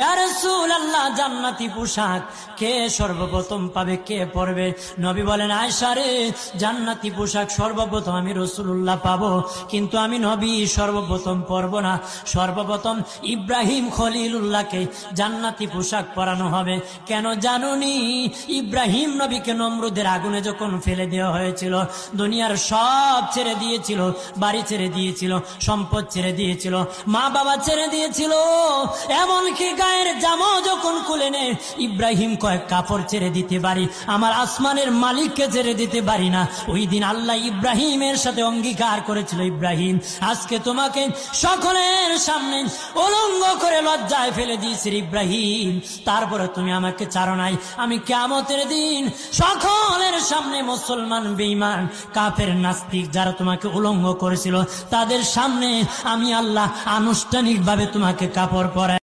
ইয়া রাসূলুল্লাহ, জান্নাতি পোশাক কে সর্বপ্রথম পাবে, কে পরবে? নবী বলেন, আয়েশা রে, জান্নাতি পোশাক সর্বপ্রথম আমি রাসূলুল্লাহ পাবো, কিন্তু আমি নবী সর্বপ্রথম পরব না। সর্বপ্রথম ইব্রাহিম খলিলুল্লাহকে জান্নাতি পোশাক পরানো হবে। কেন জানুনি? ইব্রাহিম নবীকে নমরুদের আগুনে যখন ফেলে দেওয়া হয়েছিল, দুনিয়ার সব ছেড়ে দিয়েছিল, বাড়ি ছেড়ে দিয়েছিল, সম্পদ ছেড়ে দিয়েছিল, মা বাবা ছেড়ে দিয়েছিল, এমনকি গায়ের জামা যখন খুলে নে, ইব্রাহিম কয়েক কাপড় ছেড়ে দিতে পারি, আমার আসমানের মালিককে ছেড়ে দিতে পারি না। ওই দিন আল্লাহ ইব্রাহিমের সাথে অঙ্গীকার করেছিল, ইব্রাহিম, আজকে তোমাকে সকলের সামনে উলঙ্গ করে লজ্জায় ফেলে দিয়েছি ইব্রাহিম, তারপরে তুমি আমাকে ছাড়ো নাই। আমি কিয়ামতের দিন সকলের সামনে মুসলমান, বেঈমান, কাফের, নাস্তিক যারা তোমাকে উলঙ্গ করেছিল, তাদের সামনে আমি আল্লাহ আনুষ্ঠানিকভাবে তোমাকে কাপড় পরাই।